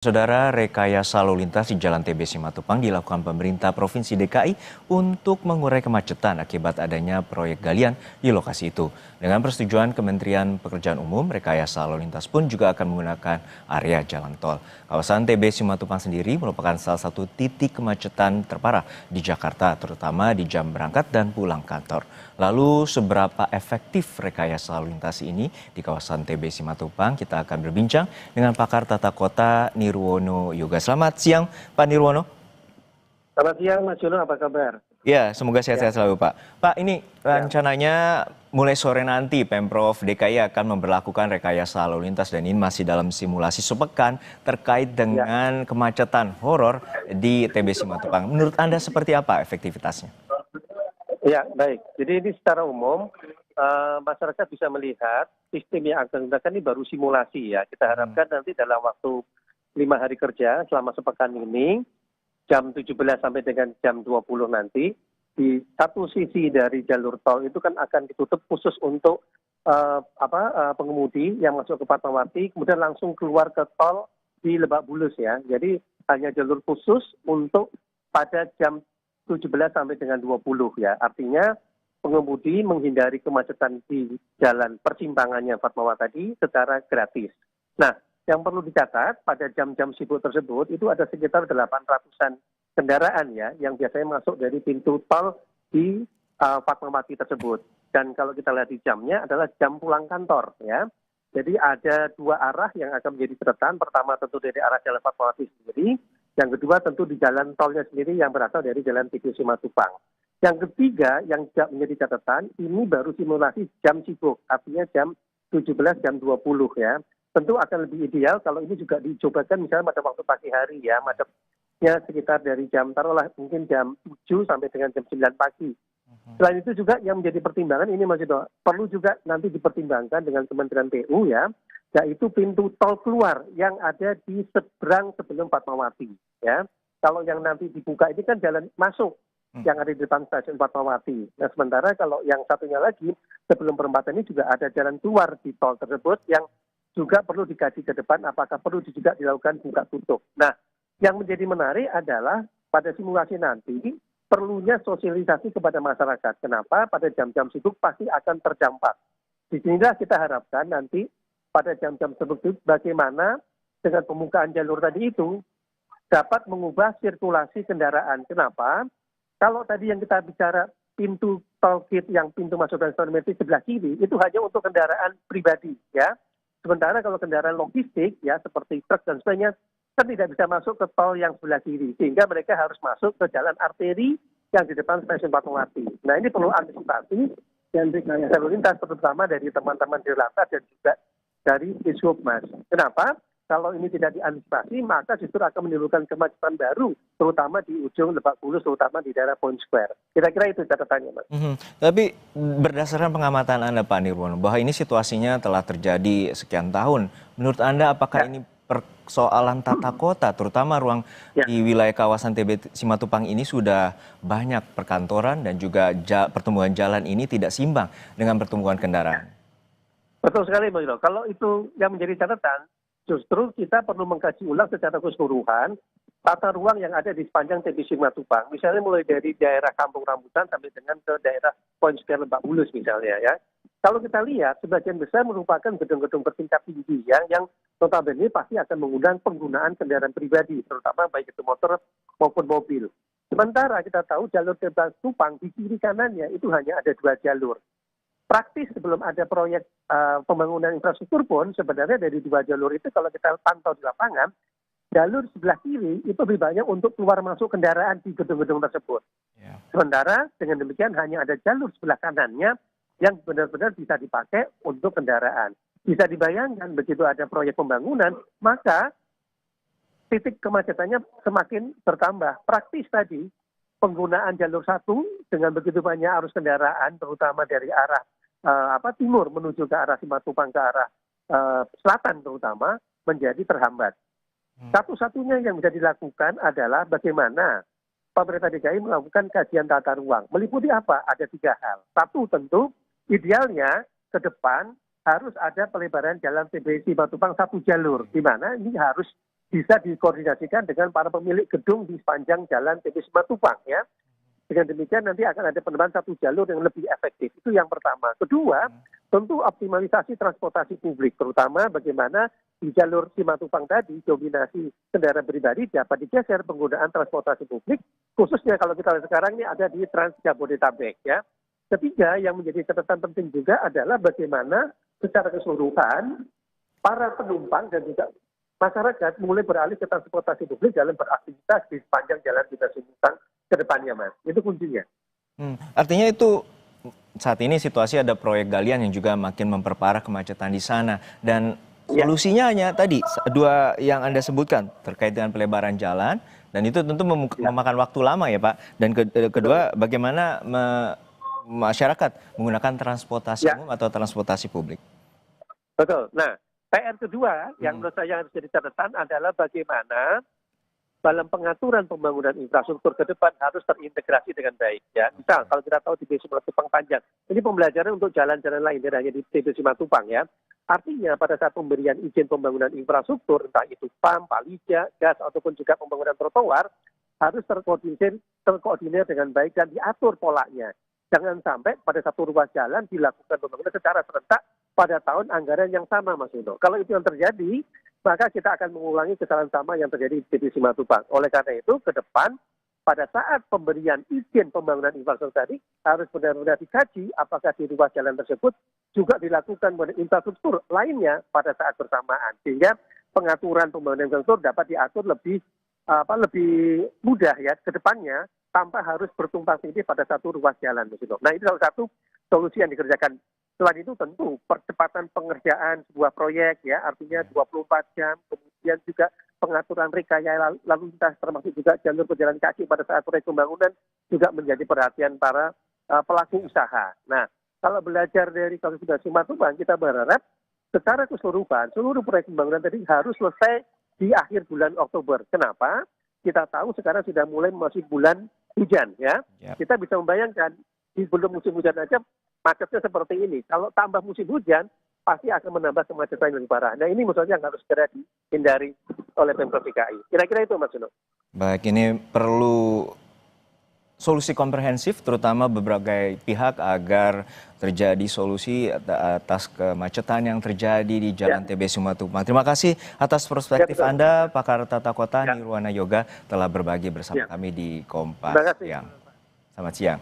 Saudara, rekayasa lalu lintas di Jalan TB Simatupang dilakukan pemerintah Provinsi DKI untuk mengurai kemacetan akibat adanya proyek galian di lokasi itu. Dengan persetujuan Kementerian Pekerjaan Umum, rekayasa lalu lintas pun juga akan menggunakan area jalan tol. Kawasan TB Simatupang sendiri merupakan salah satu titik kemacetan terparah di Jakarta, terutama di jam berangkat dan pulang kantor. Lalu, seberapa efektif rekayasa lalu lintas ini di kawasan TB Simatupang? Kita akan berbincang dengan pakar tata kota Nirwono Yoga. Selamat siang, Pak Nirwono. Selamat siang, Mas Jono, apa kabar? Ya, semoga Ya, sehat-sehat selalu, Pak. Pak, ini ya, rencananya mulai sore nanti Pemprov DKI akan memberlakukan rekayasa lalu lintas dan ini masih dalam simulasi sepekan terkait ya, dengan kemacetan horor di TB Simatupang. Menurut Anda seperti apa efektivitasnya? ya, baik. Jadi ini secara umum masyarakat bisa melihat sistem yang akan digunakan ini baru simulasi ya. Kita harapkan nanti dalam waktu 5 hari kerja selama sepekan ini, jam 17 sampai dengan jam 20 nanti, di satu sisi dari jalur tol itu kan akan ditutup khusus untuk pengemudi yang masuk ke Fatmawati, kemudian langsung keluar ke tol di Lebak Bulus ya. Jadi hanya jalur khusus untuk pada jam 17 sampai dengan 20 ya. Artinya pengemudi menghindari kemacetan di jalan persimpangannya Fatmawati tadi secara gratis. Nah, yang perlu dicatat pada jam-jam sibuk tersebut itu ada sekitar 800-an kendaraan ya yang biasanya masuk dari pintu tol di Fatmawati tersebut. Dan kalau kita lihat di jamnya adalah jam pulang kantor ya. Jadi ada dua arah yang akan menjadi catatan. Pertama tentu dari arah jalan Fatmawati sendiri. Yang kedua tentu di jalan tolnya sendiri yang berasal dari jalan TB Simatupang. Yang ketiga yang menjadi catatan ini baru simulasi jam sibuk. Artinya jam 17 jam 20 ya. Tentu akan lebih ideal kalau ini juga dicobakan misalnya pada waktu pagi hari ya. Macetnya sekitar dari jam taruhlah mungkin jam 7 sampai dengan jam 9 pagi. Selain itu juga yang menjadi pertimbangan ini Mas Yudo, perlu juga nanti dipertimbangkan dengan Kementerian PU ya, yaitu pintu tol keluar yang ada di seberang sebelum Fatmawati ya. Kalau yang nanti dibuka ini kan jalan masuk yang ada di depan stasiun Fatmawati. Nah sementara kalau yang satunya lagi sebelum perempatan ini juga ada jalan keluar di tol tersebut yang juga perlu dikaji ke depan apakah perlu juga dilakukan buka tutup. Nah yang menjadi menarik adalah pada simulasi nanti perlunya sosialisasi kepada masyarakat. Kenapa? Pada jam-jam sibuk pasti akan terdampak. Disinilah kita harapkan nanti pada jam-jam sibuk itu bagaimana dengan pembukaan jalur tadi itu dapat mengubah sirkulasi kendaraan. Kenapa? Kalau tadi yang kita bicara pintu tol gate yang pintu masuk dan di sebelah kiri itu hanya untuk kendaraan pribadi ya. Sementara kalau kendaraan logistik ya seperti truk dan sebagainya kan tidak bisa masuk ke tol yang sebelah kiri sehingga mereka harus masuk ke jalan arteri yang di depan stasiun Fatmawati. Nah ini perlu antisipasi dan rekayasa lalu lintas terutama dari teman-teman di lantas dan juga dari Dishub Mas. Kenapa? Kalau ini tidak diantisipasi maka justru akan menimbulkan kemacetan baru terutama di ujung Lebak Bulus terutama di daerah Point Square. Kira-kira itu catatannya Mas. Tapi berdasarkan pengamatan Anda, Pak Nirwono, bahwa ini situasinya telah terjadi sekian tahun. Menurut Anda apakah Ya, ini persoalan tata kota, terutama ruang ya. di wilayah kawasan TB Simatupang ini sudah banyak perkantoran dan juga pertumbuhan jalan ini tidak seimbang dengan pertumbuhan kendaraan? Betul sekali, Mas Ilo. Kalau itu yang menjadi catatan, justru kita perlu mengkaji ulang secara keseluruhan tata ruang yang ada di sepanjang TB Simatupang. Misalnya mulai dari daerah Kampung Rambutan sampai dengan ke daerah Point Square Lebak Bulus misalnya ya. Kalau kita lihat, sebagian besar merupakan gedung-gedung bertingkat tinggi yang notabene pasti akan mengundang penggunaan kendaraan pribadi, terutama baik itu motor maupun mobil. Sementara kita tahu jalur TB Simatupang di kiri kanannya itu hanya ada 2 jalur. Praktis sebelum ada proyek pembangunan infrastruktur pun sebenarnya dari 2 jalur itu kalau kita pantau di lapangan, jalur sebelah kiri itu lebih banyak untuk keluar masuk kendaraan di gedung-gedung tersebut. Ya. Sementara dengan demikian hanya ada jalur sebelah kanannya yang benar-benar bisa dipakai untuk kendaraan. Bisa dibayangkan begitu ada proyek pembangunan, maka titik kemacetannya semakin bertambah. Praktis tadi, penggunaan jalur satu dengan begitu banyak arus kendaraan, terutama dari arah timur menuju ke arah Simatupang ke arah selatan terutama menjadi terhambat. Satu-satunya yang bisa dilakukan adalah bagaimana pemerintah DKI melakukan kajian tata ruang. Meliputi apa? Ada 3 hal. Satu tentu idealnya ke depan harus ada pelebaran jalan TB Simatupang 1 jalur, di mana ini harus bisa dikoordinasikan dengan para pemilik gedung di sepanjang jalan TB Simatupang ya. Dengan demikian nanti akan ada penambahan satu jalur yang lebih efektif. Itu yang pertama. Kedua, tentu optimalisasi transportasi publik, terutama bagaimana di jalur Simatupang tadi dominasi kendaraan pribadi dapat digeser penggunaan transportasi publik, khususnya kalau kita lihat sekarang ini ada di Trans Jabodetabek ya. Ketiga, yang menjadi catatan penting juga adalah bagaimana secara keseluruhan para penumpang dan juga masyarakat mulai beralih ke transportasi publik dalam beraktivitas di sepanjang jalan kita Simatupang ke depannya, Mas. Itu kuncinya. Artinya itu saat ini situasi ada proyek galian yang juga makin memperparah kemacetan di sana. Dan solusinya hanya tadi, dua yang Anda sebutkan terkait dengan pelebaran jalan. Dan itu tentu memakan waktu lama ya Pak. Dan kedua, bagaimana masyarakat menggunakan transportasi umum atau transportasi publik. Betul. Nah, PR kedua yang menurut saya harus jadi catatan adalah bagaimana dalam pengaturan pembangunan infrastruktur ke depan harus terintegrasi dengan baik. Ya, misal kalau kita tahu di TB Simatupang panjang, ini pembelajaran untuk jalan-jalan lain tidak hanya di TB Simatupang ya. Artinya pada saat pemberian izin pembangunan infrastruktur, entah itu PAM, palija, gas ataupun juga pembangunan trotoar, harus terkoordinir dengan baik dan diatur polanya. Jangan sampai pada satu ruas jalan dilakukan pembangunan secara serentak pada tahun anggaran yang sama, Mas Yudo. Kalau itu yang terjadi, maka kita akan mengulangi kesalahan sama yang terjadi di TB Simatupang. Oleh karena itu, ke depan, pada saat pemberian izin pembangunan infrastruktur tadi, harus benar-benar dikaji apakah di ruas jalan tersebut juga dilakukan infrastruktur lainnya pada saat bersamaan. Sehingga pengaturan pembangunan infrastruktur dapat diatur lebih mudah ya ke depannya, tanpa harus bertumpang tindih pada satu ruas jalan. Nah, itu salah satu solusi yang dikerjakan. Selain itu tentu percepatan pengerjaan sebuah proyek ya, artinya 24 jam, kemudian juga pengaturan rekayasa lalu lintas termasuk juga jalur pejalan kaki pada saat proyek pembangunan juga menjadi perhatian para pelaku usaha. Nah, kalau belajar dari kasus Simatupang, kita berharap secara keseluruhan seluruh proyek pembangunan tadi harus selesai di akhir bulan Oktober. Kenapa? Kita tahu sekarang sudah mulai masuk bulan hujan ya. Kita bisa membayangkan di belum musim hujan aja macetnya seperti ini. Kalau tambah musim hujan, pasti akan menambah kemacetan yang lebih parah. Nah, ini maksudnya yang harus segera dihindari oleh Pemprov DKI. Kira-kira itu, Mas Juno. Baik, ini perlu solusi komprehensif, terutama berbagai pihak agar terjadi solusi atas kemacetan yang terjadi di Jalan TB Simatupang. Terima kasih atas perspektif Anda, Pakar Tata Kota Nirwana Yoga, telah berbagi bersama kami di Kompas Siang. Selamat siang.